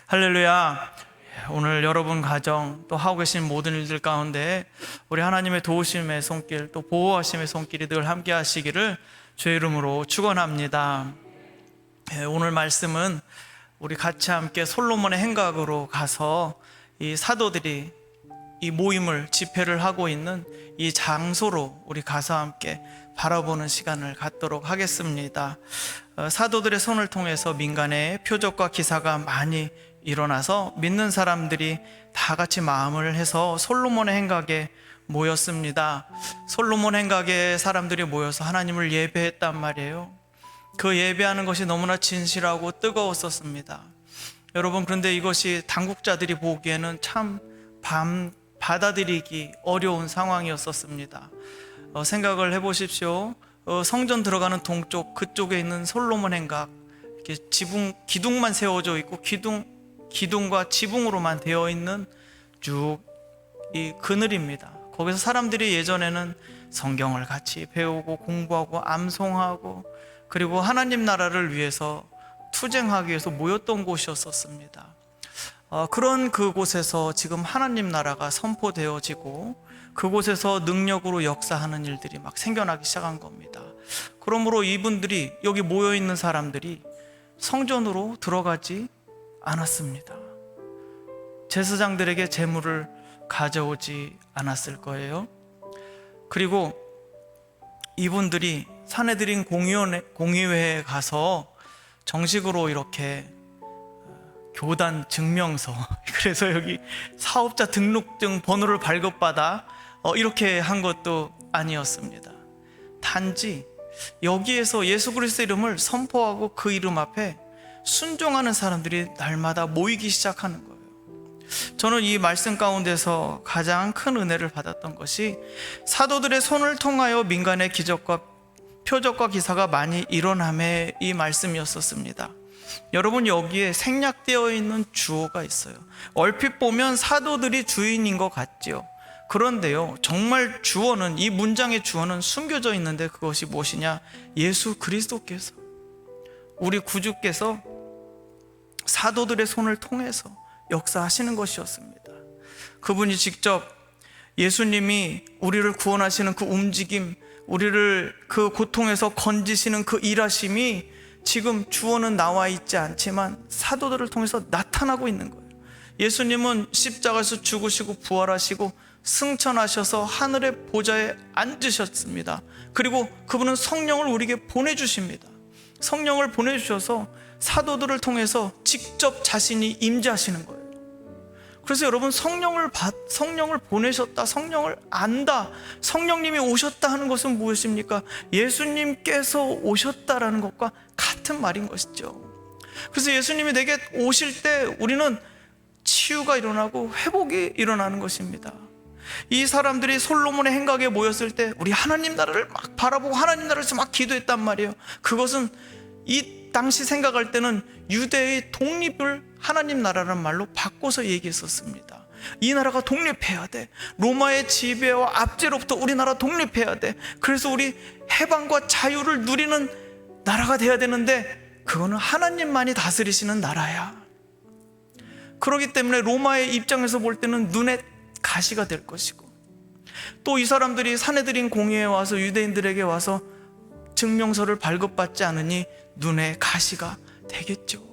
할렐루야. 오늘 여러분 가정 또 하고 계신 모든 일들 가운데 우리 하나님의 도우심의 손길 또 보호하심의 손길이 늘 함께 하시기를 주의 이름으로 축원합니다. 오늘 말씀은 우리 같이 함께 솔로몬의 행각으로 가서 이 사도들이 이 모임을 집회를 하고 있는 이 장소로 우리 가서 함께 바라보는 시간을 갖도록 하겠습니다. 사도들의 손을 통해서 민간의 표적과 기사가 많이 일어나서 믿는 사람들이 다 같이 마음을 해서 솔로몬의 행각에 모였습니다. 솔로몬 행각에 사람들이 모여서 하나님을 예배했단 말이에요. 그 예배하는 것이 너무나 진실하고 뜨거웠었습니다. 여러분, 그런데 이것이 당국자들이 보기에는 참 받아들이기 어려운 상황이었었습니다. 생각을 해보십시오. 성전 들어가는 동쪽 그쪽에 있는 솔로몬 행각, 이렇게 기둥만 세워져 있고 기둥과 지붕으로만 되어 있는 쭉 이 그늘입니다. 거기서 사람들이 예전에는 성경을 같이 배우고 공부하고 암송하고 그리고 하나님 나라를 위해서 투쟁하기 위해서 모였던 곳이었었습니다. 그런 그곳에서 지금 하나님 나라가 선포되어지고 그곳에서 능력으로 역사하는 일들이 막 생겨나기 시작한 겁니다. 그러므로 이분들이, 여기 모여있는 사람들이 성전으로 들어가지 않았습니다. 제사장들에게 제물을 가져오지 않았을 거예요. 그리고 이분들이 산헤드린 공의회에 가서 정식으로 이렇게 교단 증명서, 그래서 여기 사업자 등록증 번호를 발급받아 이렇게 한 것도 아니었습니다. 단지 여기에서 예수 그리스도 이름을 선포하고 그 이름 앞에 순종하는 사람들이 날마다 모이기 시작하는 거예요. 저는 이 말씀 가운데서 가장 큰 은혜를 받았던 것이 사도들의 손을 통하여 민간의 기적과 표적과 기사가 많이 일어남의 이 말씀이었었습니다. 여러분, 여기에 생략되어 있는 주어가 있어요. 얼핏 보면 사도들이 주인인 것 같죠. 그런데요, 정말 주어는, 이 문장의 주어는 숨겨져 있는데 그것이 무엇이냐? 예수 그리스도께서, 우리 구주께서 사도들의 손을 통해서 역사하시는 것이었습니다. 그분이 직접, 예수님이 우리를 구원하시는 그 움직임, 우리를 그 고통에서 건지시는 그 일하심이 지금 주어는 나와 있지 않지만 사도들을 통해서 나타나고 있는 거예요. 예수님은 십자가에서 죽으시고 부활하시고 승천하셔서 하늘의 보좌에 앉으셨습니다. 그리고 그분은 성령을 우리에게 보내주십니다. 성령을 보내주셔서 사도들을 통해서 직접 자신이 임재하시는 거예요. 그래서 여러분, 성령을 보내셨다, 성령을 안다, 성령님이 오셨다 하는 것은 무엇입니까? 예수님께서 오셨다라는 것과 같은 말인 것이죠. 그래서 예수님이 내게 오실 때 우리는 치유가 일어나고 회복이 일어나는 것입니다. 이 사람들이 솔로몬의 행각에 모였을 때 우리 하나님 나라를 막 바라보고 하나님 나라에서 막 기도했단 말이에요. 그것은 이 당시 생각할 때는 유대의 독립을 하나님 나라라는 말로 바꿔서 얘기했었습니다. 이 나라가 독립해야 돼. 로마의 지배와 압제로부터 우리나라 독립해야 돼. 그래서 우리 해방과 자유를 누리는 나라가 돼야 되는데 그거는 하나님만이 다스리시는 나라야. 그렇기 때문에 로마의 입장에서 볼 때는 눈에 가시가 될 것이고, 또 이 사람들이 산헤드린 공의회에 와서 유대인들에게 와서 증명서를 발급받지 않으니 눈에 가시가 되겠죠.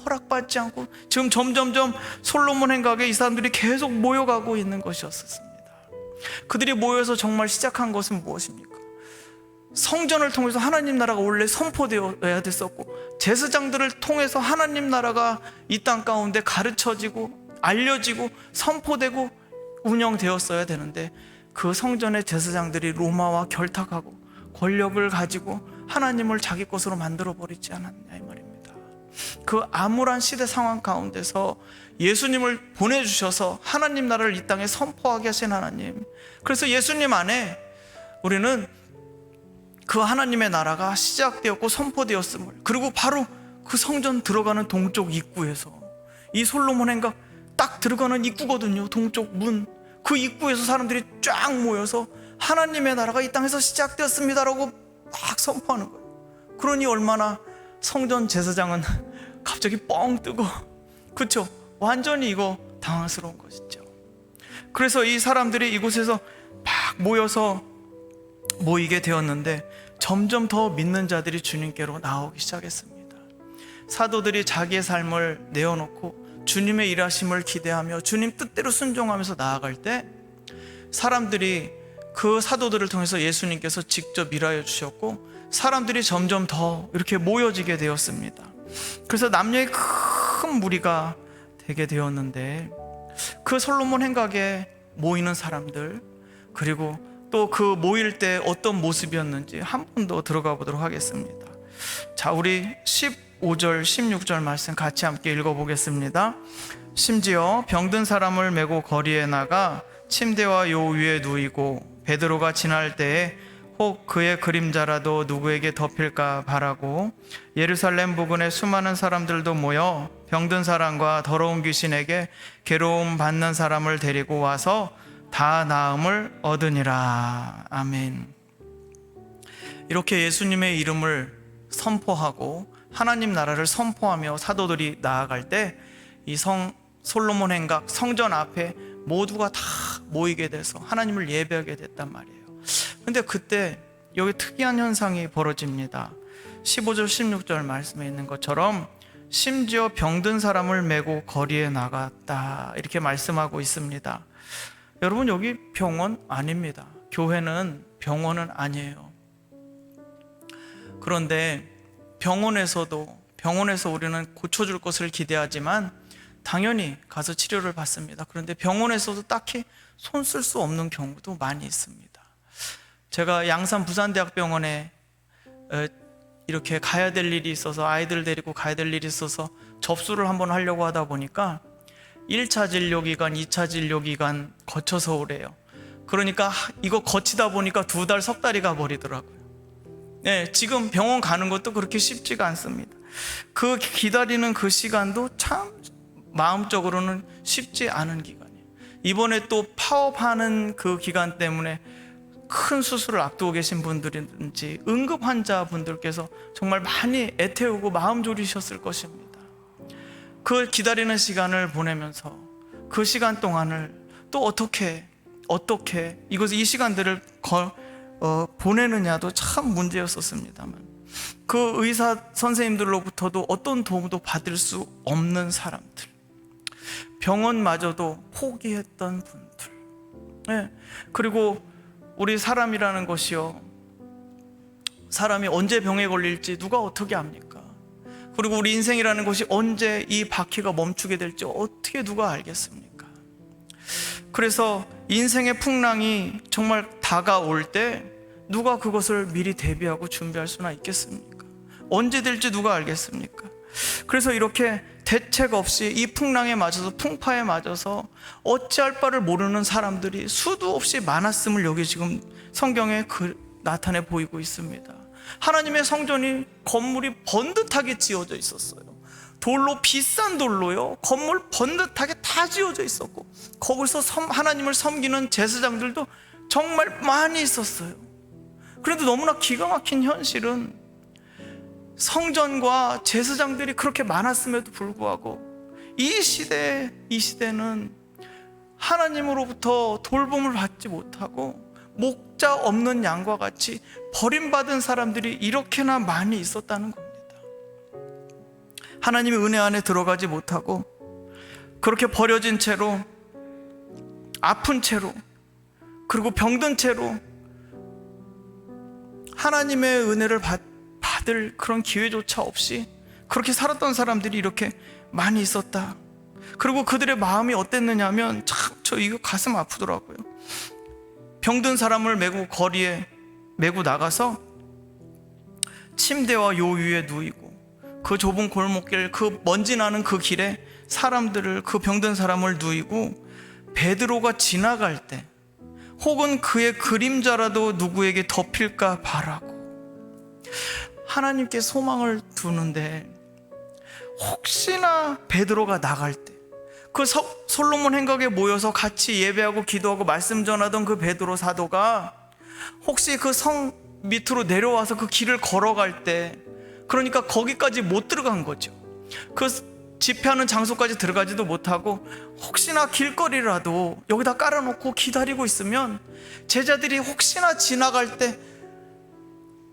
허락받지 않고 지금 점점점 솔로몬 행각에 이 사람들이 계속 모여가고 있는 것이었습니다. 그들이 모여서 정말 시작한 것은 무엇입니까? 성전을 통해서 하나님 나라가 원래 선포되어야 됐었고, 제사장들을 통해서 하나님 나라가 이 땅 가운데 가르쳐지고 알려지고 선포되고 운영되었어야 되는데, 그 성전의 제사장들이 로마와 결탁하고 권력을 가지고 하나님을 자기 것으로 만들어버리지 않았냐 이 말입니다. 그 암울한 시대 상황 가운데서 예수님을 보내주셔서 하나님 나라를 이 땅에 선포하게 하신 하나님, 그래서 예수님 안에 우리는 그 하나님의 나라가 시작되었고 선포되었음을, 그리고 바로 그 성전 들어가는 동쪽 입구에서, 이 솔로몬 행각 딱 들어가는 입구거든요. 동쪽 문, 그 입구에서 사람들이 쫙 모여서 하나님의 나라가 이 땅에서 시작되었습니다라고 막 선포하는 거예요. 그러니 얼마나 성전 제사장은 갑자기 뻥 뜨고 그쵸? 완전히 이거 당황스러운 것이죠. 그래서 이 사람들이 이곳에서 막 모이게 되었는데 점점 더 믿는 자들이 주님께로 나오기 시작했습니다. 사도들이 자기의 삶을 내어놓고 주님의 일하심을 기대하며 주님 뜻대로 순종하면서 나아갈 때 사람들이 그 사도들을 통해서 예수님께서 직접 일하여 주셨고 사람들이 점점 더 이렇게 모여지게 되었습니다. 그래서 남녀의 큰 무리가 되게 되었는데 그 솔로몬 행각에 모이는 사람들, 그리고 또 그 모일 때 어떤 모습이었는지 한 번 더 들어가 보도록 하겠습니다. 자, 우리 15절 16절 말씀 같이 함께 읽어보겠습니다. 심지어 병든 사람을 메고 거리에 나가 침대와 요 위에 누이고 베드로가 지날 때에 혹 그의 그림자라도 누구에게 덮일까 바라고 예루살렘 부근에 수많은 사람들도 모여 병든 사람과 더러운 귀신에게 괴로움 받는 사람을 데리고 와서 다 나음을 얻으니라. 아멘. 이렇게 예수님의 이름을 선포하고 하나님 나라를 선포하며 사도들이 나아갈 때 이 솔로몬 행각 성전 앞에 모두가 다 모이게 돼서 하나님을 예배하게 됐단 말이에요. 근데 그때 여기 특이한 현상이 벌어집니다. 15절 16절 말씀에 있는 것처럼 심지어 병든 사람을 메고 거리에 나갔다 이렇게 말씀하고 있습니다. 여러분, 여기 병원 아닙니다. 교회는 병원은 아니에요. 그런데 병원에서 우리는 고쳐줄 것을 기대하지만 당연히 가서 치료를 받습니다. 그런데 병원에서도 딱히 손 쓸 수 없는 경우도 많이 있습니다. 제가 양산 부산대학병원에 이렇게 가야 될 일이 있어서, 아이들 데리고 가야 될 일이 있어서 접수를 한번 하려고 하다 보니까 1차 진료기간, 2차 진료기간 거쳐서 오래요. 그러니까 이거 거치다 보니까 2달, 석 달이 가버리더라고요. 네, 지금 병원 가는 것도 그렇게 쉽지가 않습니다. 그 기다리는 그 시간도 참 마음적으로는 쉽지 않은 기간이에요. 이번에 또 파업하는 그 기간 때문에 큰 수술을 앞두고 계신 분들이든지 응급 환자분들께서 정말 많이 애태우고 마음 졸이셨을 것입니다. 그 기다리는 시간을 보내면서 그 시간 동안을 또 어떻게 이 시간들을 보내느냐도 참 문제였었습니다만, 그 의사 선생님들로부터도 어떤 도움도 받을 수 없는 사람들, 병원마저도 포기했던 분들, 네. 그리고 우리 사람이라는 것이요, 사람이 언제 병에 걸릴지 누가 어떻게 압니까? 그리고 우리 인생이라는 것이 언제 이 바퀴가 멈추게 될지 어떻게 누가 알겠습니까? 그래서 인생의 풍랑이 정말 다가올 때 누가 그것을 미리 대비하고 준비할 수나 있겠습니까? 언제 될지 누가 알겠습니까? 그래서 이렇게 대책 없이 이 풍랑에 맞아서, 풍파에 맞아서 어찌할 바를 모르는 사람들이 수도 없이 많았음을 여기 지금 성경에 나타내 보이고 있습니다. 하나님의 성전이 건물이 번듯하게 지어져 있었어요. 돌로, 비싼 돌로요, 건물 번듯하게 다 지어져 있었고 거기서 하나님을 섬기는 제사장들도 정말 많이 있었어요. 그런데 너무나 기가 막힌 현실은 성전과 제사장들이 그렇게 많았음에도 불구하고 이 시대는 하나님으로부터 돌봄을 받지 못하고 목자 없는 양과 같이 버림받은 사람들이 이렇게나 많이 있었다는 겁니다. 하나님의 은혜 안에 들어가지 못하고 그렇게 버려진 채로, 아픈 채로, 그리고 병든 채로 하나님의 은혜를 받을 그런 기회조차 없이 그렇게 살았던 사람들이 이렇게 많이 있었다. 그리고 그들의 마음이 어땠느냐 하면 참 저 이거 가슴 아프더라고요. 병든 사람을 메고 거리에 메고 나가서 침대와 요 위에 누이고 그 좁은 골목길, 그 먼지 나는 그 길에 사람들을, 그 병든 사람을 누이고 베드로가 지나갈 때 혹은 그의 그림자라도 누구에게 덮일까 바라고 하나님께 소망을 두는데, 혹시나 베드로가 나갈 때 그 솔로몬 행각에 모여서 같이 예배하고 기도하고 말씀 전하던 그 베드로 사도가 혹시 그 성 밑으로 내려와서 그 길을 걸어갈 때, 그러니까 거기까지 못 들어간 거죠. 그 집회하는 장소까지 들어가지도 못하고 혹시나 길거리라도 여기다 깔아놓고 기다리고 있으면 제자들이 혹시나 지나갈 때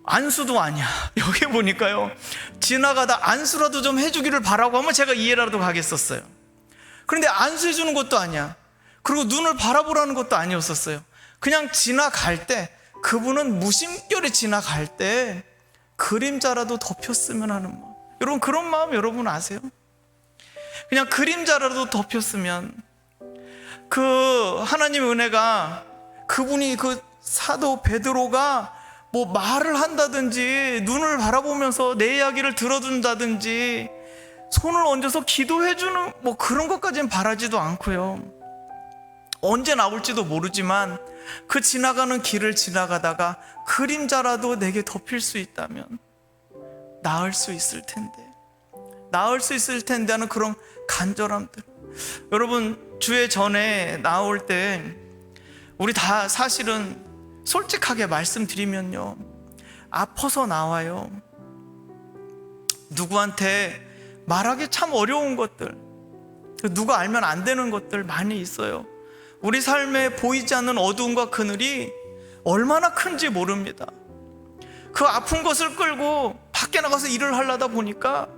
안수도 아니야. 여기 보니까요, 지나가다 안수라도 좀 해주기를 바라고 하면 제가 이해라도 가겠었어요. 그런데 안수해주는 것도 아니야. 그리고 눈을 바라보라는 것도 아니었었어요. 그냥 지나갈 때, 그분은 무심결에 지나갈 때 그림자라도 덮였으면 하는 마음. 여러분, 그런 마음 여러분 아세요? 그냥 그림자라도 덮였으면, 그 하나님의 은혜가, 그분이 그 사도 베드로가 뭐 말을 한다든지 눈을 바라보면서 내 이야기를 들어준다든지 손을 얹어서 기도해주는 뭐 그런 것까지는 바라지도 않고요. 언제 나올지도 모르지만 그 지나가는 길을 지나가다가 그림자라도 내게 덮일 수 있다면 나을 수 있을 텐데 하는 그런 간절함들. 여러분, 주의 전에 나올 때 우리 다 사실은 솔직하게 말씀드리면요, 아파서 나와요. 누구한테 말하기 참 어려운 것들, 누가 알면 안 되는 것들 많이 있어요. 우리 삶에 보이지 않는 어두움과 그늘이 얼마나 큰지 모릅니다. 그 아픈 것을 끌고 밖에 나가서 일을 하려다 보니까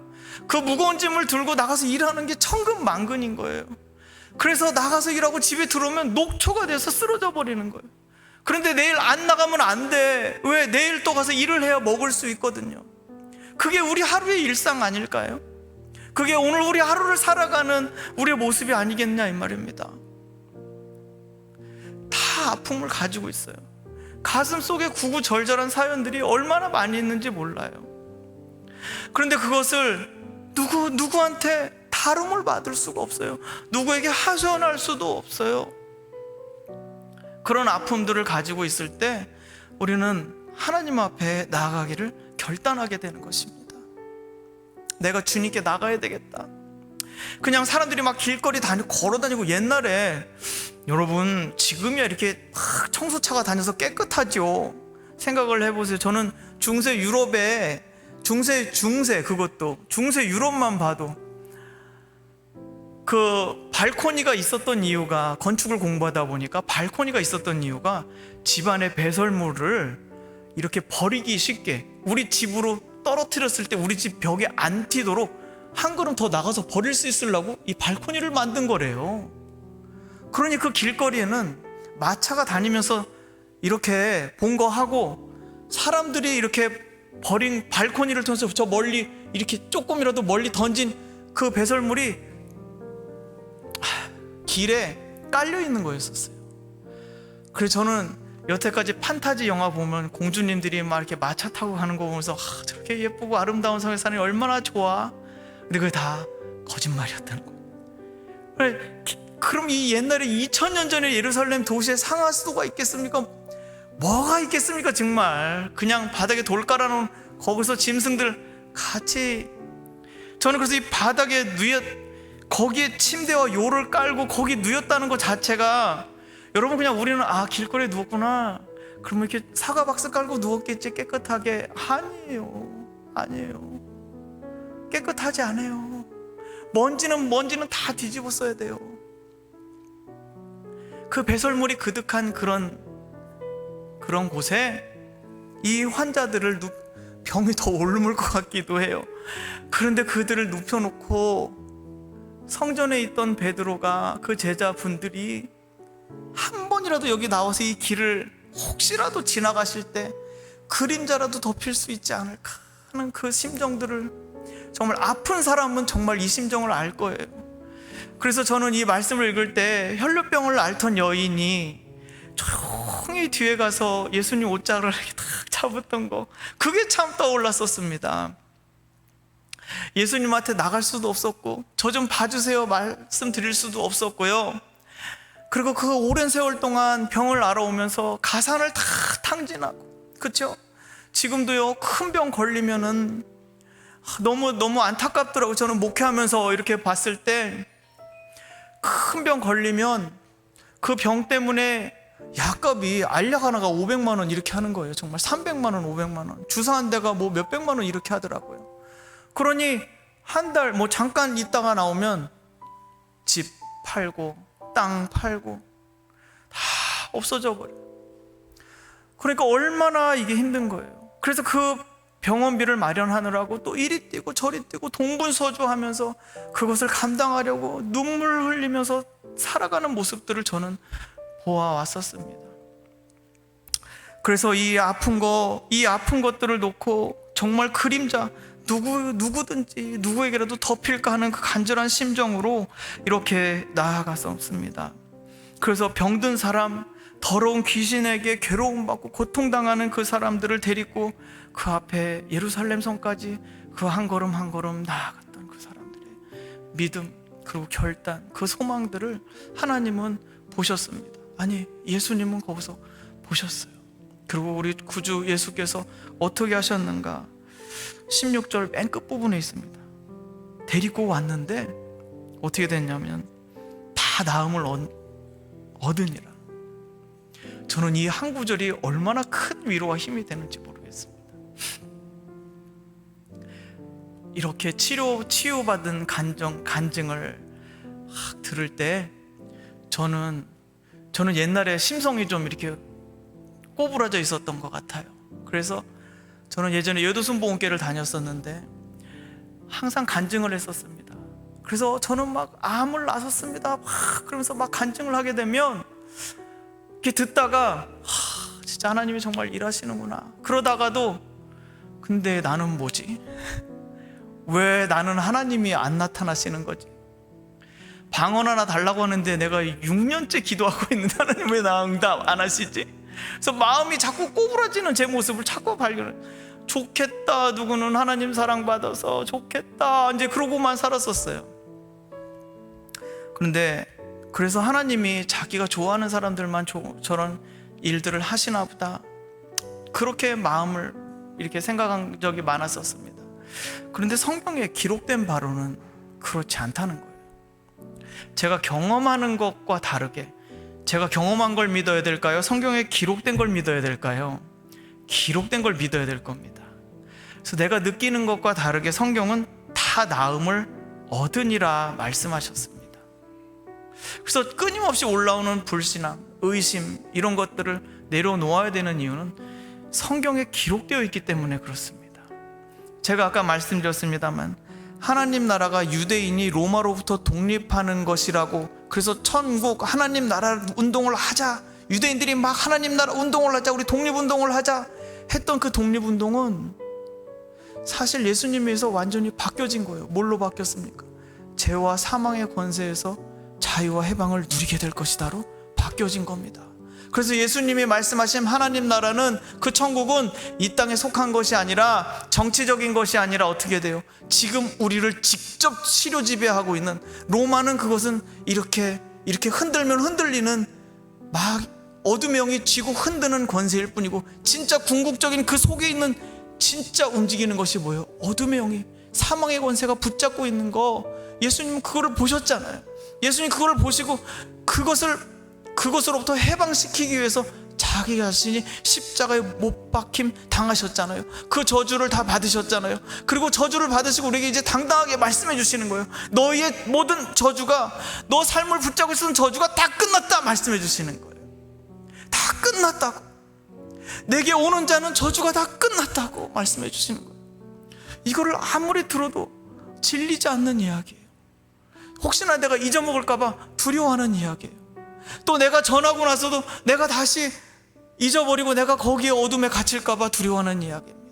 그 무거운 짐을 들고 나가서 일하는 게 천근만근인 거예요. 그래서 나가서 일하고 집에 들어오면 녹초가 돼서 쓰러져 버리는 거예요. 그런데 내일 안 나가면 안 돼. 왜? 내일 또 가서 일을 해야 먹을 수 있거든요. 그게 우리 하루의 일상 아닐까요? 그게 오늘 우리 하루를 살아가는 우리의 모습이 아니겠냐 이 말입니다. 다 아픔을 가지고 있어요. 가슴 속에 구구절절한 사연들이 얼마나 많이 있는지 몰라요. 그런데 그것을 누구한테 다름을 받을 수가 없어요. 누구에게 하소연할 수도 없어요. 그런 아픔들을 가지고 있을 때 우리는 하나님 앞에 나아가기를 결단하게 되는 것입니다. 내가 주님께 나가야 되겠다. 그냥 사람들이 막 길거리 걸어다니고, 옛날에 여러분 지금이야 이렇게 막 청소차가 다녀서 깨끗하죠. 생각을 해보세요. 저는 중세 유럽에 그것도 중세 유럽만 봐도 그 발코니가 있었던 이유가, 건축을 공부하다 보니까 발코니가 있었던 이유가 집안의 배설물을 이렇게 버리기 쉽게, 우리 집으로 떨어뜨렸을 때 우리 집 벽에 안 튀도록 한 걸음 더 나가서 버릴 수 있으려고 이 발코니를 만든 거래요. 그러니 그 길거리에는 마차가 다니면서 이렇게 본 거 하고, 사람들이 이렇게 버린 발코니를 통해서 저 멀리 이렇게 조금이라도 멀리 던진 그 배설물이 길에 깔려 있는 거였었어요. 그래서 저는 여태까지 판타지 영화 보면 공주님들이 막 이렇게 마차 타고 가는 거 보면서 저렇게 예쁘고 아름다운 성에 사는 게 얼마나 좋아. 근데 그게 다 거짓말이었다는 거예요. 그럼 이 옛날에 2000년 전에 예루살렘 도시에 상하수도가 있겠습니까? 뭐가 있겠습니까? 정말 그냥 바닥에 돌 깔아놓은 거기서 짐승들 같이. 저는 그래서 이 바닥에 거기에 침대와 요를 깔고 거기 누웠다는 것 자체가, 여러분 그냥 우리는 길거리에 누웠구나, 그러면 이렇게 사과 박스 깔고 누웠겠지 깨끗하게. 아니에요. 깨끗하지 않아요. 먼지는 다 뒤집어 써야 돼요. 그 배설물이 그득한 그런 곳에 이 환자들을 병이 더 옮을 것 같기도 해요. 그런데 그들을 눕혀놓고 성전에 있던 베드로가, 그 제자분들이 한 번이라도 여기 나와서 이 길을 혹시라도 지나가실 때 그림자라도 덮일 수 있지 않을까 하는 그 심정들을, 정말 아픈 사람은 정말 이 심정을 알 거예요. 그래서 저는 이 말씀을 읽을 때 혈루병을 앓던 여인이 조용히 뒤에 가서 예수님 옷자락을 이렇게 딱 잡았던 거, 그게 참 떠올랐었습니다. 예수님한테 나갈 수도 없었고, 저 좀 봐주세요 말씀드릴 수도 없었고요. 그리고 그 오랜 세월 동안 병을 앓아오면서 가산을 다 탕진하고, 그렇죠? 지금도요, 큰 병 걸리면은 너무 안타깝더라고요. 저는 목회하면서 이렇게 봤을 때 큰 병 걸리면 그 병 때문에 약값이 알약 하나가 500만 원 이렇게 하는 거예요. 정말 300만 원, 500만 원, 주사 한 대가 뭐 몇백만 원 이렇게 하더라고요. 그러니 한 달 뭐 잠깐 있다가 나오면 집 팔고 땅 팔고 다 없어져 버려. 그러니까 얼마나 이게 힘든 거예요. 그래서 그 병원비를 마련하느라고 또 이리 뛰고 저리 뛰고 동분서주하면서 그것을 감당하려고 눈물 흘리면서 살아가는 모습들을 저는 보아왔었습니다. 그래서 이 아픈 것들을 놓고 정말 그림자, 누구든지 누구에게라도 덮일까 하는 그 간절한 심정으로 이렇게 나아갔었습니다. 그래서 병든 사람, 더러운 귀신에게 괴로움받고 고통당하는 그 사람들을 데리고 그 앞에 예루살렘 성까지 그 한 걸음 한 걸음 나아갔던 그 사람들의 믿음, 그리고 결단, 그 소망들을 하나님은 보셨습니다. 아니, 예수님은 거기서 보셨어요. 그리고 우리 구주 예수께서 어떻게 하셨는가? 16절 맨 끝부분에 있습니다. 데리고 왔는데 어떻게 됐냐면 다 나음을 얻으니라. 저는 이 한 구절이 얼마나 큰 위로와 힘이 되는지 모르겠습니다. 이렇게 치유받은 간증을 들을 때 저는 옛날에 심성이 좀 이렇게 꼬부라져 있었던 것 같아요. 그래서 저는 예전에 여도순복음교회를 다녔었는데 항상 간증을 했었습니다. 그래서 저는 막 암을 나섰습니다. 그러면서 막 간증을 하게 되면 이렇게 듣다가 진짜 하나님이 정말 일하시는구나. 그러다가도 근데 나는 뭐지? 왜 나는 하나님이 안 나타나시는 거지? 방언 하나 달라고 하는데 내가 6년째 기도하고 있는데 하나님 왜 나 응답 안 하시지? 그래서 마음이 자꾸 꼬부라지는 제 모습을 자꾸 발견해. 좋겠다, 누구는 하나님 사랑받아서 좋겠다, 이제 그러고만 살았었어요. 그런데 그래서 하나님이 자기가 좋아하는 사람들만 저런 일들을 하시나 보다, 그렇게 마음을 이렇게 생각한 적이 많았었습니다. 그런데 성경에 기록된 바로는 그렇지 않다는 거예요. 제가 경험하는 것과 다르게, 제가 경험한 걸 믿어야 될까요? 성경에 기록된 걸 믿어야 될까요? 기록된 걸 믿어야 될 겁니다. 그래서 내가 느끼는 것과 다르게 성경은 다 나음을 얻으니라 말씀하셨습니다. 그래서 끊임없이 올라오는 불신앙, 의심, 이런 것들을 내려놓아야 되는 이유는 성경에 기록되어 있기 때문에 그렇습니다. 제가 아까 말씀드렸습니다만 하나님 나라가 유대인이 로마로부터 독립하는 것이라고, 그래서 천국 하나님 나라 운동을 하자, 유대인들이 막 하나님 나라 운동을 하자, 우리 독립운동을 하자 했던 그 독립운동은 사실 예수님에서 완전히 바뀌어진 거예요. 뭘로 바뀌었습니까? 죄와 사망의 권세에서 자유와 해방을 누리게 될 것이다로 바뀌어진 겁니다. 그래서 예수님이 말씀하신 하나님 나라는, 그 천국은 이 땅에 속한 것이 아니라, 정치적인 것이 아니라 어떻게 돼요? 지금 우리를 직접 치료 지배하고 있는, 로마는 그것은 이렇게 흔들면 흔들리는, 막 어둠의 영이 쥐고 흔드는 권세일 뿐이고, 진짜 궁극적인 그 속에 있는 진짜 움직이는 것이 뭐예요? 어둠의 영이, 사망의 권세가 붙잡고 있는 거. 예수님은 그거를 보셨잖아요. 예수님 그거를 보시고 그것으로부터 해방시키기 위해서 자기 자신이 십자가에 못 박힘 당하셨잖아요. 그 저주를 다 받으셨잖아요. 그리고 저주를 받으시고 우리에게 이제 당당하게 말씀해 주시는 거예요. 너희의 모든 저주가, 너 삶을 붙잡고 있었던 저주가 다 끝났다 말씀해 주시는 거예요. 다 끝났다고. 내게 오는 자는 저주가 다 끝났다고 말씀해 주시는 거예요. 이거를 아무리 들어도 질리지 않는 이야기예요. 혹시나 내가 잊어먹을까봐 두려워하는 이야기예요. 또 내가 전하고 나서도 내가 다시 잊어버리고 내가 거기에 어둠에 갇힐까봐 두려워하는 이야기입니다.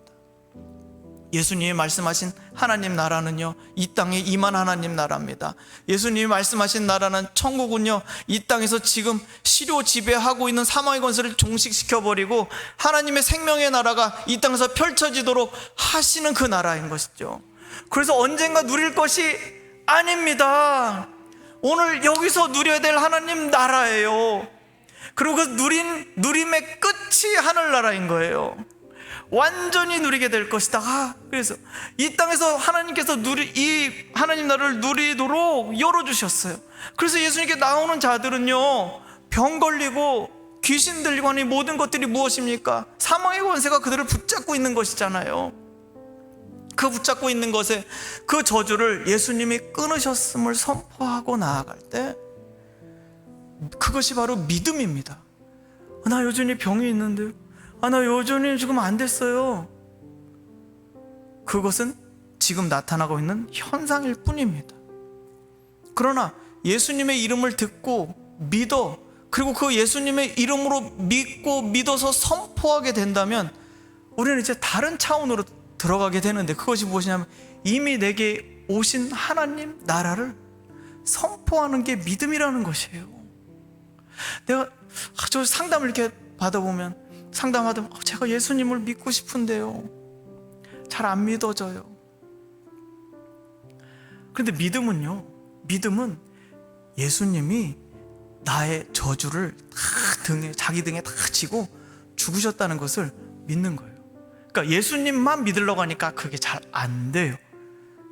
예수님이 말씀하신 하나님 나라는요, 이 땅에 임한 하나님 나라입니다. 예수님이 말씀하신 나라는, 천국은요, 이 땅에서 지금 시료 지배하고 있는 사망의 권세를 종식시켜버리고 하나님의 생명의 나라가 이 땅에서 펼쳐지도록 하시는 그 나라인 것이죠. 그래서 언젠가 누릴 것이 아닙니다. 오늘 여기서 누려야 될 하나님 나라예요. 그리고 그 누림의 끝이 하늘나라인 거예요. 완전히 누리게 될 것이다. 그래서 이 땅에서 하나님께서 이 하나님 나라를 누리도록 열어주셨어요. 그래서 예수님께 나오는 자들은요, 병 걸리고 귀신 들리고 하는 모든 것들이 무엇입니까? 사망의 권세가 그들을 붙잡고 있는 것이잖아요. 그 붙잡고 있는 것에 그 저주를 예수님이 끊으셨음을 선포하고 나아갈 때, 그것이 바로 믿음입니다. 나 여전히 병이 있는데요, 나 여전히 지금 안 됐어요. 그것은 지금 나타나고 있는 현상일 뿐입니다. 그러나 예수님의 이름을 듣고 믿어, 그리고 그 예수님의 이름으로 믿고 믿어서 선포하게 된다면 우리는 이제 다른 차원으로 들어가게 되는데, 그것이 무엇이냐면 이미 내게 오신 하나님 나라를 선포하는 게 믿음이라는 것이에요. 내가 저 상담을 이렇게 받아보면, 상담하다 제가 예수님을 믿고 싶은데요, 잘 안 믿어져요. 그런데 믿음은요, 믿음은 예수님이 나의 저주를 다 자기 등에 다 지고 죽으셨다는 것을 믿는 거예요. 그러니까 예수님만 믿으려고 하니까 그게 잘 안 돼요.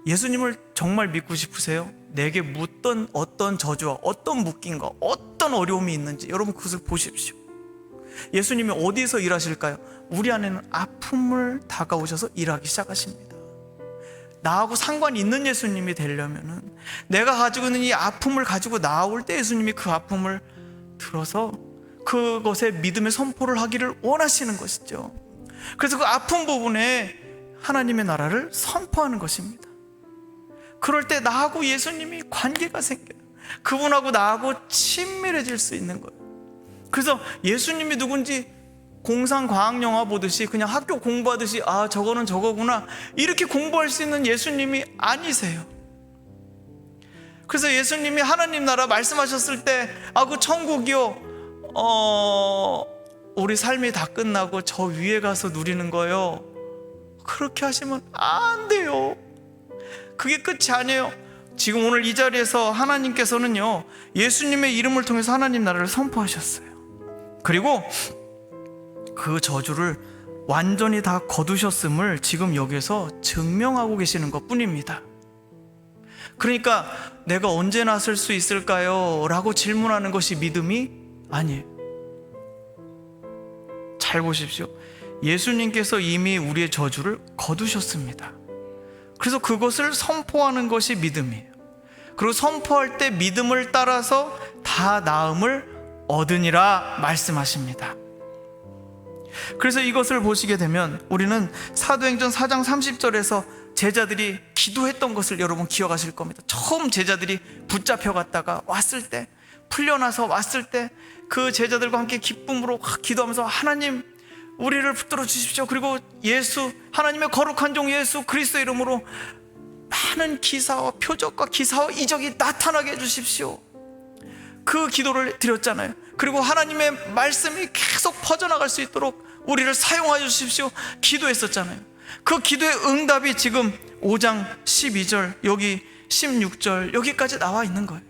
예수님을 정말 믿고 싶으세요? 내게 묻던 어떤 저주와 어떤 묶임과 어떤 어려움이 있는지 여러분 그것을 보십시오. 예수님이 어디서 일하실까요? 우리 안에는 아픔을 다가오셔서 일하기 시작하십니다. 나하고 상관이 있는 예수님이 되려면은 내가 가지고 있는 이 아픔을 가지고 나올 때 예수님이 그 아픔을 들어서 그것에 믿음의 선포를 하기를 원하시는 것이죠. 그래서 그 아픈 부분에 하나님의 나라를 선포하는 것입니다. 그럴 때 나하고 예수님이 관계가 생겨요. 그분하고 나하고 친밀해질 수 있는 거예요. 그래서 예수님이 누군지 공상과학영화 보듯이 그냥 학교 공부하듯이 저거는 저거구나 이렇게 공부할 수 있는 예수님이 아니세요. 그래서 예수님이 하나님 나라 말씀하셨을 때 그 천국이요, 우리 삶이 다 끝나고 저 위에 가서 누리는 거요, 그렇게 하시면 안 돼요. 그게 끝이 아니에요. 지금 오늘 이 자리에서 하나님께서는요, 예수님의 이름을 통해서 하나님 나라를 선포하셨어요. 그리고 그 저주를 완전히 다 거두셨음을 지금 여기서 증명하고 계시는 것 뿐입니다. 그러니까 내가 언제 나설 수 있을까요? 라고 질문하는 것이 믿음이 아니에요. 잘 보십시오. 예수님께서 이미 우리의 저주를 거두셨습니다. 그래서 그것을 선포하는 것이 믿음이에요. 그리고 선포할 때 믿음을 따라서 다 나음을 얻으니라 말씀하십니다. 그래서 이것을 보시게 되면 우리는 사도행전 4장 30절에서 제자들이 기도했던 것을 여러분 기억하실 겁니다. 처음 제자들이 붙잡혀 갔다가 왔을 때, 풀려나서 왔을 때 그 제자들과 함께 기쁨으로 기도하면서 하나님 우리를 붙들어 주십시오. 그리고 예수, 하나님의 거룩한 종 예수 그리스도 이름으로 많은 기사와 표적과 기사와 이적이 나타나게 해주십시오. 그 기도를 드렸잖아요. 그리고 하나님의 말씀이 계속 퍼져나갈 수 있도록 우리를 사용하여 주십시오 기도했었잖아요. 그 기도의 응답이 지금 5장 12절 여기 16절 여기까지 나와 있는 거예요.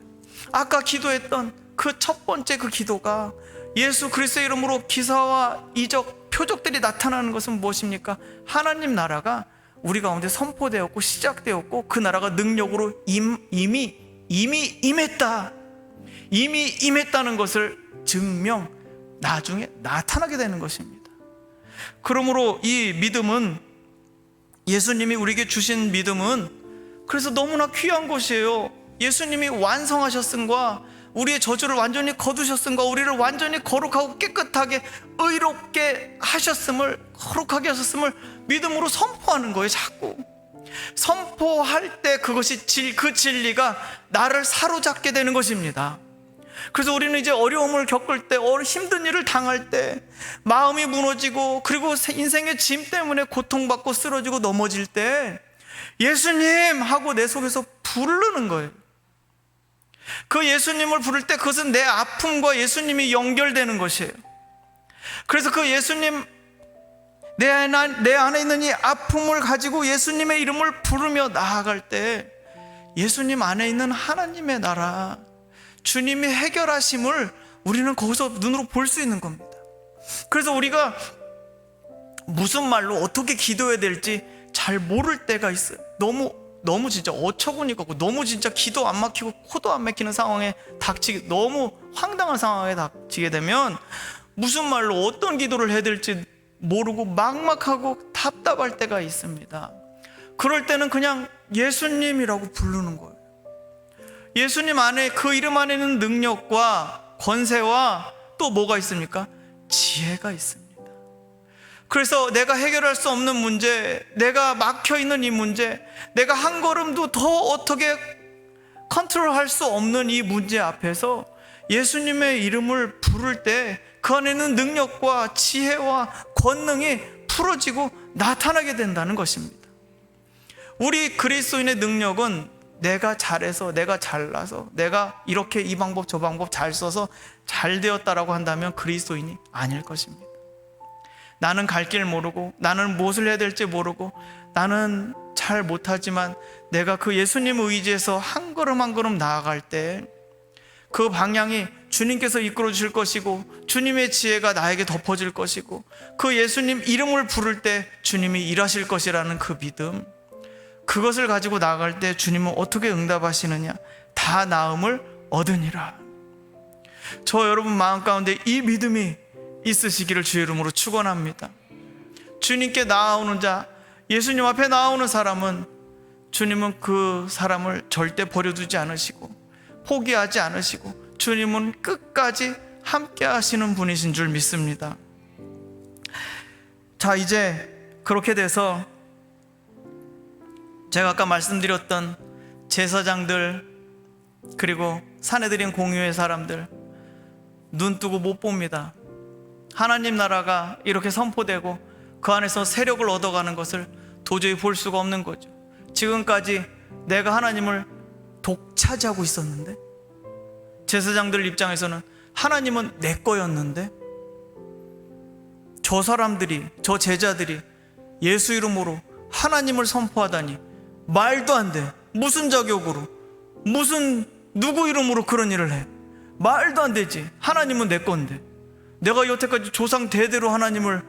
아까 기도했던 그 첫 번째 그 기도가 예수 그리스도의 이름으로 기사와 이적 표적들이 나타나는 것은 무엇입니까? 하나님 나라가 우리 가운데 선포되었고 시작되었고 그 나라가 능력으로 이미 임했다, 이미 임했다는 것을 증명, 나중에 나타나게 되는 것입니다. 그러므로 이 믿음은, 예수님이 우리에게 주신 믿음은 그래서 너무나 귀한 것이에요. 예수님이 완성하셨음과 우리의 저주를 완전히 거두셨음과 우리를 완전히 거룩하고 깨끗하게 의롭게 하셨음을, 거룩하게 하셨음을 믿음으로 선포하는 거예요. 자꾸 선포할 때 그것이 그 진리가 나를 사로잡게 되는 것입니다. 그래서 우리는 이제 어려움을 겪을 때, 힘든 일을 당할 때, 마음이 무너지고 그리고 인생의 짐 때문에 고통받고 쓰러지고 넘어질 때 예수님 하고 내 속에서 부르는 거예요. 그 예수님을 부를 때 그것은 내 아픔과 예수님이 연결되는 것이에요. 그래서 그 예수님, 내 안에 있는 이 아픔을 가지고 예수님의 이름을 부르며 나아갈 때 예수님 안에 있는 하나님의 나라, 주님이 해결하심을 우리는 거기서 눈으로 볼 수 있는 겁니다. 그래서 우리가 무슨 말로 어떻게 기도해야 될지 잘 모를 때가 있어요. 너무 진짜 어처구니 없고 너무 진짜 기도 안 막히고 코도 안 막히는 상황에 닥치게, 너무 황당한 상황에 닥치게 되면 무슨 말로 어떤 기도를 해야 될지 모르고 막막하고 답답할 때가 있습니다. 그럴 때는 그냥 예수님이라고 부르는 거예요. 예수님 안에, 그 이름 안에는 능력과 권세와 또 뭐가 있습니까? 지혜가 있습니다. 그래서 내가 해결할 수 없는 문제, 내가 막혀있는 이 문제, 내가 한 걸음도 더 어떻게 컨트롤할 수 없는 이 문제 앞에서 예수님의 이름을 부를 때 그 안에는 능력과 지혜와 권능이 풀어지고 나타나게 된다는 것입니다. 우리 그리스도인의 능력은 내가 잘해서, 내가 잘나서, 내가 이렇게 이 방법 저 방법 잘 써서 잘 되었다라고 한다면 그리스도인이 아닐 것입니다. 나는 갈 길 모르고, 나는 무엇을 해야 될지 모르고, 나는 잘 못하지만 내가 그 예수님을 의지해서 한 걸음 한 걸음 나아갈 때 그 방향이 주님께서 이끌어 주실 것이고, 주님의 지혜가 나에게 덮어질 것이고, 그 예수님 이름을 부를 때 주님이 일하실 것이라는 그 믿음, 그것을 가지고 나아갈 때 주님은 어떻게 응답하시느냐? 다 나음을 얻으니라. 저 여러분 마음 가운데 이 믿음이 있으시기를 주의 이름으로 축원합니다. 주님께 나아오는 자, 예수님 앞에 나아오는 사람은 주님은 그 사람을 절대 버려두지 않으시고 포기하지 않으시고 주님은 끝까지 함께 하시는 분이신 줄 믿습니다. 자, 이제 그렇게 돼서 제가 아까 말씀드렸던 제사장들, 그리고 산헤드린 공유의 사람들 눈 뜨고 못 봅니다. 하나님 나라가 이렇게 선포되고 그 안에서 세력을 얻어가는 것을 도저히 볼 수가 없는 거죠. 지금까지 내가 하나님을 독차지하고 있었는데, 제사장들 입장에서는 하나님은 내 거였는데, 저 사람들이, 저 제자들이 예수 이름으로 하나님을 선포하다니 말도 안 돼. 무슨 자격으로, 무슨 누구 이름으로 그런 일을 해? 말도 안 되지. 하나님은 내 건데, 내가 여태까지 조상 대대로 하나님을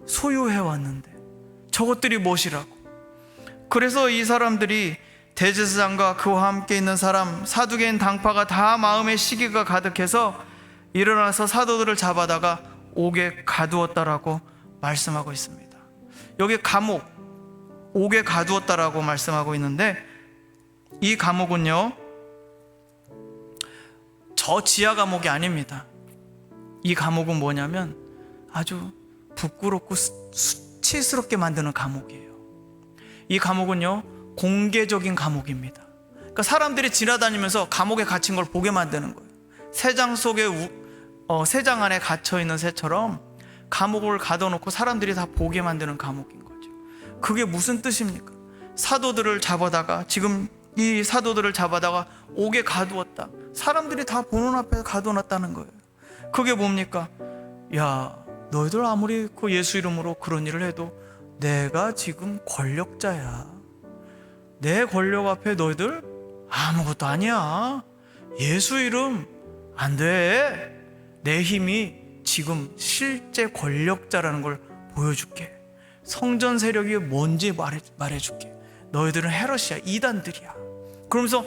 소유해 왔는데 저것들이 무엇이라고. 그래서 이 사람들이, 대제사장과 그와 함께 있는 사람, 사두개인 당파가 다 마음의 시기가 가득해서 일어나서 사도들을 잡아다가 옥에 가두었다라고 말씀하고 있습니다. 여기 감옥, 옥에 가두었다라고 말씀하고 있는데, 이 감옥은요 저 지하 감옥이 아닙니다. 이 감옥은 뭐냐면 아주 부끄럽고 수치스럽게 만드는 감옥이에요. 이 감옥은요 공개적인 감옥입니다. 그러니까 사람들이 지나다니면서 감옥에 갇힌 걸 보게 만드는 거예요. 새장 속에 새장 안에 갇혀있는 새처럼 감옥을 가둬놓고 사람들이 다 보게 만드는 감옥인 거죠. 그게 무슨 뜻입니까? 사도들을 잡아다가, 지금 이 사도들을 잡아다가 옥에 가두었다. 사람들이 다 보는 앞에 가둬놨다는 거예요. 그게 뭡니까? 야, 너희들 아무리 그 예수 이름으로 그런 일을 해도 내가 지금 권력자야. 내 권력 앞에 너희들 아무것도 아니야. 예수 이름 안 돼. 내 힘이 지금 실제 권력자라는 걸 보여줄게. 성전 세력이 뭔지 말해줄게. 너희들은 헤롯이야, 이단들이야. 그러면서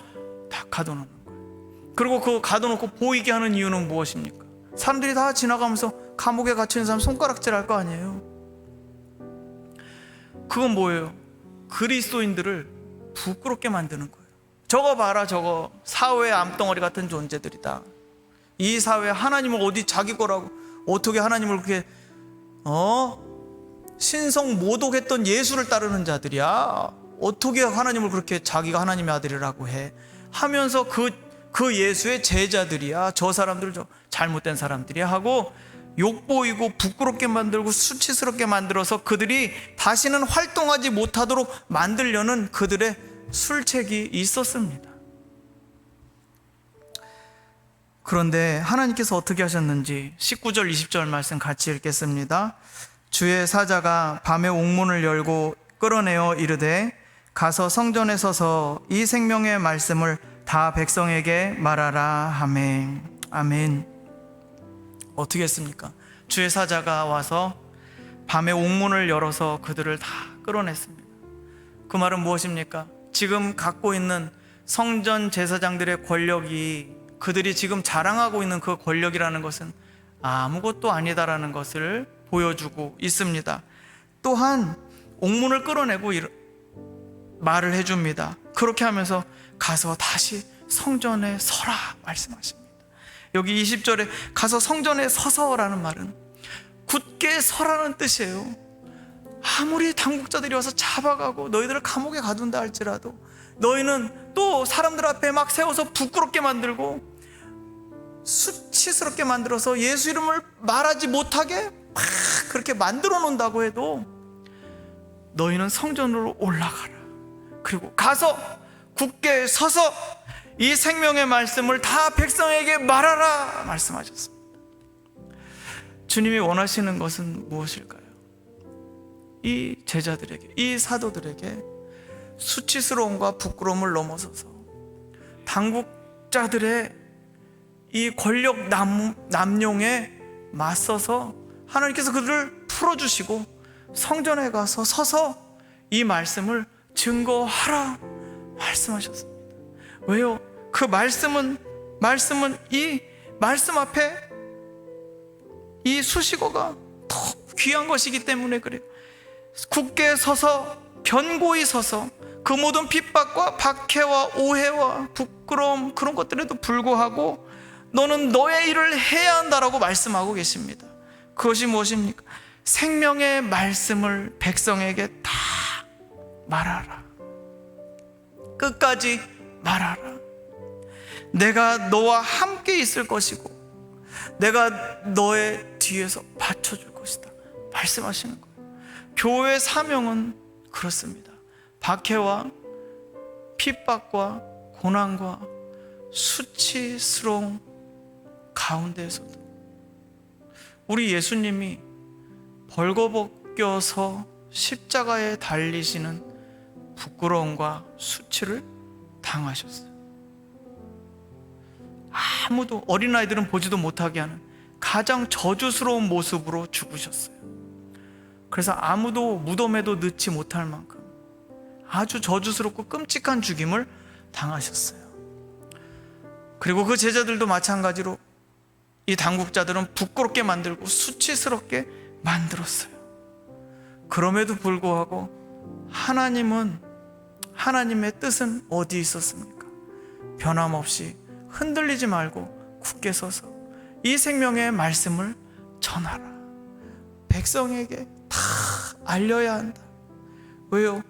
다 가둬놓는 거예요. 그리고 그 가둬놓고 보이게 하는 이유는 무엇입니까? 사람들이 다 지나가면서 감옥에 갇혀있는 사람 손가락질 할 거 아니에요. 그건 뭐예요? 그리스도인들을 부끄럽게 만드는 거예요. 저거 봐라, 저거 사회의 암덩어리 같은 존재들이다. 이 사회 하나님을 어디 자기 거라고, 어떻게 하나님을 그렇게 신성 모독했던 예수를 따르는 자들이야. 어떻게 하나님을 그렇게 자기가 하나님의 아들이라고 해 하면서 그 예수의 제자들이야. 저 사람들 저 잘못된 사람들이야 하고 욕보이고 부끄럽게 만들고 수치스럽게 만들어서 그들이 다시는 활동하지 못하도록 만들려는 그들의 술책이 있었습니다. 그런데 하나님께서 어떻게 하셨는지 19절 20절 말씀 같이 읽겠습니다. 주의 사자가 밤에 옥문을 열고 끌어내어 이르되 가서 성전에 서서 이 생명의 말씀을 다 백성에게 말하라 하매. 아멘. 어떻게 했습니까? 주의 사자가 와서 밤에 옥문을 열어서 그들을 다 끌어냈습니다. 그 말은 무엇입니까? 지금 갖고 있는 성전 제사장들의 권력이, 그들이 지금 자랑하고 있는 그 권력이라는 것은 아무것도 아니다라는 것을 보여주고 있습니다. 또한 옥문을 끌어내고 말을 해줍니다. 그렇게 하면서 가서 다시 성전에 서라 말씀하십니다. 여기 20절에 가서 성전에 서서라는 말은 굳게 서라는 뜻이에요. 아무리 당국자들이 와서 잡아가고 너희들을 감옥에 가둔다 할지라도 너희는 또 사람들 앞에 막 세워서 부끄럽게 만들고 수치스럽게 만들어서 예수 이름을 말하지 못하게 막 그렇게 만들어 놓는다고 해도 너희는 성전으로 올라가라. 그리고 가서 굳게 서서 이 생명의 말씀을 다 백성에게 말하라 말씀하셨습니다. 주님이 원하시는 것은 무엇일까요? 이 제자들에게, 이 사도들에게 수치스러움과 부끄러움을 넘어서서 당국자들의 이 권력 남용에 맞서서 하나님께서 그들을 풀어주시고 성전에 가서 서서 이 말씀을 증거하라 말씀하셨습니다. 왜요? 그 말씀은 이 말씀 앞에 이 수식어가 더 귀한 것이기 때문에 그래요. 굳게 서서 견고히 서서 그 모든 핍박과 박해와 오해와 부끄러움 그런 것들에도 불구하고 너는 너의 일을 해야 한다라고 말씀하고 계십니다. 그것이 무엇입니까? 생명의 말씀을 백성에게 다 말하라. 끝까지 말하라. 내가 너와 함께 있을 것이고 내가 너의 뒤에서 받쳐줄 것이다 말씀하시는 거예요. 교회의 사명은 그렇습니다. 박해와 핍박과 고난과 수치스러운 가운데에서도 우리 예수님이 벌거벗겨서 십자가에 달리시는 부끄러움과 수치를 당하셨어요. 아무도 어린아이들은 보지도 못하게 하는 가장 저주스러운 모습으로 죽으셨어요. 그래서 아무도 무덤에도 넣지 못할 만큼 아주 저주스럽고 끔찍한 죽임을 당하셨어요. 그리고 그 제자들도 마찬가지로 이 당국자들은 부끄럽게 만들고 수치스럽게 만들었어요. 그럼에도 불구하고 하나님의 뜻은 어디 있었습니까? 변함없이 흔들리지 말고 굳게 서서 이 생명의 말씀을 전하라. 백성에게 다 알려야 한다. 왜요?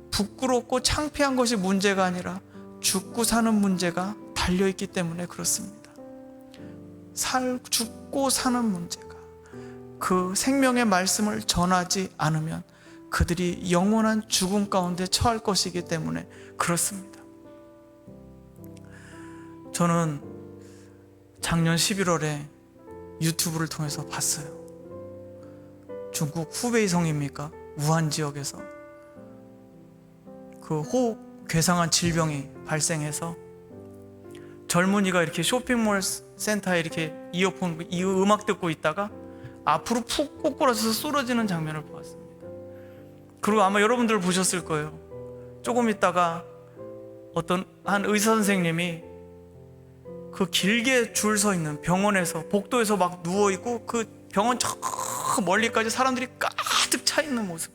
부끄럽고 창피한 것이 문제가 아니라 죽고 사는 문제가 달려있기 때문에 그렇습니다. 죽고 사는 문제가 그 생명의 말씀을 전하지 않으면 그들이 영원한 죽음 가운데 처할 것이기 때문에 그렇습니다. 저는 작년 11월에 유튜브를 통해서 봤어요. 중국 후베이성입니까? 우한 지역에서 그 호흡 괴상한 질병이 발생해서 젊은이가 이렇게 쇼핑몰 센터에 이렇게 이어폰 음악 듣고 있다가 앞으로 푹 꼬꾸라져서 쓰러지는 장면을 보았습니다. 그리고 아마 여러분들 보셨을 거예요. 조금 있다가 어떤 한 의사 선생님이 그 길게 줄 서 있는 병원에서 복도에서 막 누워있고 그 병원 저 멀리까지 사람들이 가득 차 있는 모습,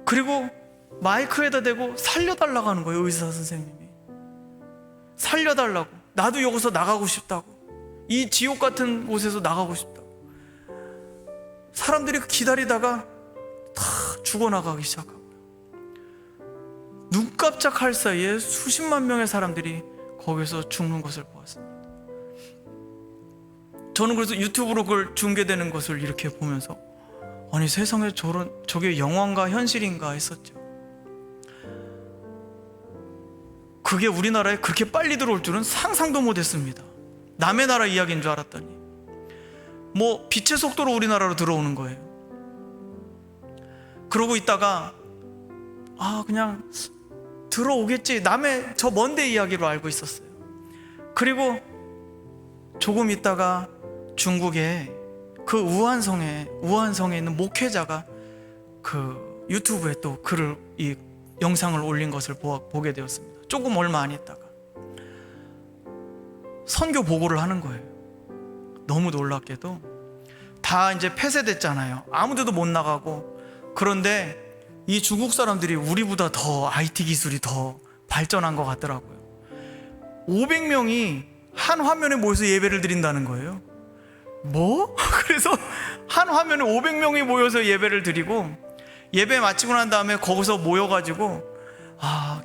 그리고 마이크에다 대고 살려달라고 하는 거예요. 의사 선생님이 살려달라고, 나도 여기서 나가고 싶다고, 이 지옥 같은 곳에서 나가고 싶다고. 사람들이 기다리다가 다 죽어나가기 시작하고요. 눈 깜짝할 사이에 수십만 명의 사람들이 거기서 죽는 것을 보았습니다. 저는 그래서 유튜브로 그걸 중계되는 것을 이렇게 보면서 아니 세상에 저게 영화인가 현실인가 했었죠. 그게 우리나라에 그렇게 빨리 들어올 줄은 상상도 못했습니다. 남의 나라 이야기인 줄 알았더니 뭐 빛의 속도로 우리나라로 들어오는 거예요. 그러고 있다가 그냥 들어오겠지, 남의 저 먼데 이야기로 알고 있었어요. 그리고 조금 있다가 중국의 그 우한성에 있는 목회자가 그 유튜브에 또 이 영상을 올린 것을 보게 되었습니다. 조금 얼마 안 있다가 선교 보고를 하는 거예요. 너무 놀랍게도 다 이제 폐쇄됐잖아요. 아무데도 못 나가고. 그런데 이 중국 사람들이 우리보다 더 IT 기술이 더 발전한 것 같더라고요. 500명이 한 화면에 모여서 예배를 드린다는 거예요. 뭐? 그래서 한 화면에 500명이 모여서 예배를 드리고, 예배 마치고 난 다음에 거기서 모여가지고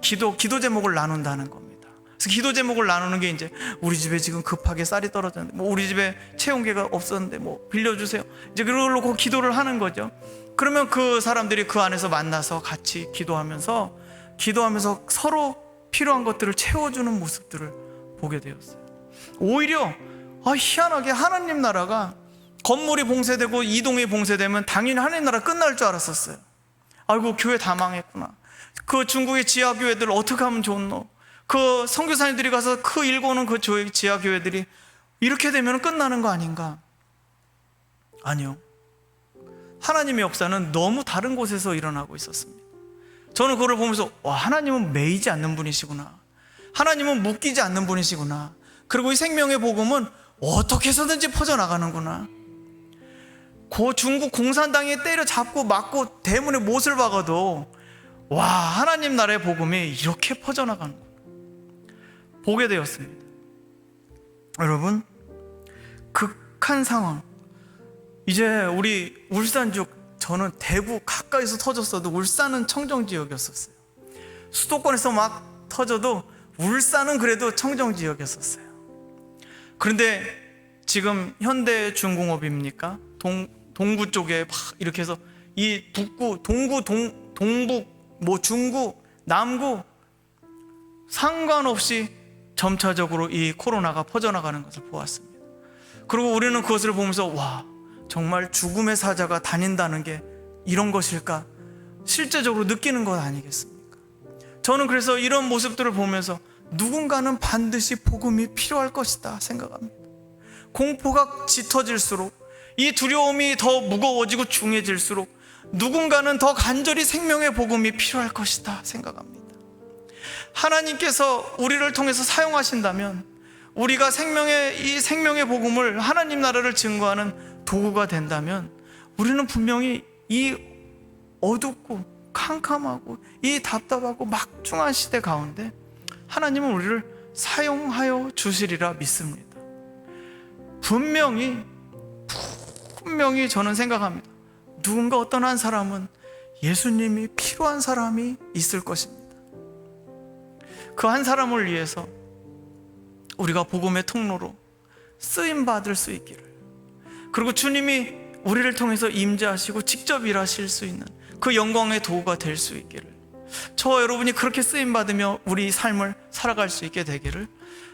기도 제목을 나눈다는 겁니다. 그래서 기도 제목을 나누는 게 이제 우리 집에 지금 급하게 쌀이 떨어졌는데, 뭐 우리 집에 체온계가 없었는데 뭐 빌려주세요. 이제 그걸로 그 기도를 하는 거죠. 그러면 그 사람들이 그 안에서 만나서 같이 기도하면서 서로 필요한 것들을 채워주는 모습들을 보게 되었어요. 오히려 희한하게 하나님 나라가 건물이 봉쇄되고 이동이 봉쇄되면 당연히 하나님 나라 끝날 줄 알았었어요. 아이고, 교회 다 망했구나. 그 중국의 지하교회들 어떻게 하면 좋노? 그 선교사님들이 가서 그 일궈놓은 그 지하교회들이 이렇게 되면 끝나는 거 아닌가? 아니요. 하나님의 역사는 너무 다른 곳에서 일어나고 있었습니다. 저는 그걸 보면서 하나님은 매이지 않는 분이시구나. 하나님은 묶이지 않는 분이시구나. 그리고 이 생명의 복음은 어떻게 해서든지 퍼져나가는구나. 그 중국 공산당에 때려잡고 맞고 대문에 못을 박아도 하나님 나라의 복음이 이렇게 퍼져나가는구나 보게 되었습니다. 여러분, 극한 상황. 이제 우리 울산 쪽, 저는 대구 가까이서 터졌어도 울산은 청정지역이었었어요. 수도권에서 막 터져도 울산은 그래도 청정지역이었었어요. 그런데 지금 현대중공업입니까? 동구 쪽에 막 이렇게 해서 이 북구, 동구, 동북, 중구, 남구 상관없이 점차적으로 이 코로나가 퍼져나가는 것을 보았습니다. 그리고 우리는 그것을 보면서 정말 죽음의 사자가 다닌다는 게 이런 것일까? 실제적으로 느끼는 것 아니겠습니까? 저는 그래서 이런 모습들을 보면서 누군가는 반드시 복음이 필요할 것이다 생각합니다. 공포가 짙어질수록, 이 두려움이 더 무거워지고 중해질수록 누군가는 더 간절히 생명의 복음이 필요할 것이다 생각합니다. 하나님께서 우리를 통해서 사용하신다면 우리가 이 생명의 복음을, 하나님 나라를 증거하는 도구가 된다면 우리는 분명히 이 어둡고 캄캄하고 이 답답하고 막중한 시대 가운데 하나님은 우리를 사용하여 주시리라 믿습니다. 분명히 저는 생각합니다. 누군가 어떤 한 사람은 예수님이 필요한 사람이 있을 것입니다. 그 한 사람을 위해서 우리가 복음의 통로로 쓰임받을 수 있기를, 그리고 주님이 우리를 통해서 임재하시고 직접 일하실 수 있는 그 영광의 도구가 될 수 있기를, 저와 여러분이 그렇게 쓰임받으며 우리 삶을 살아갈 수 있게 되기를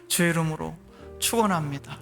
주의 이름으로 축원합니다.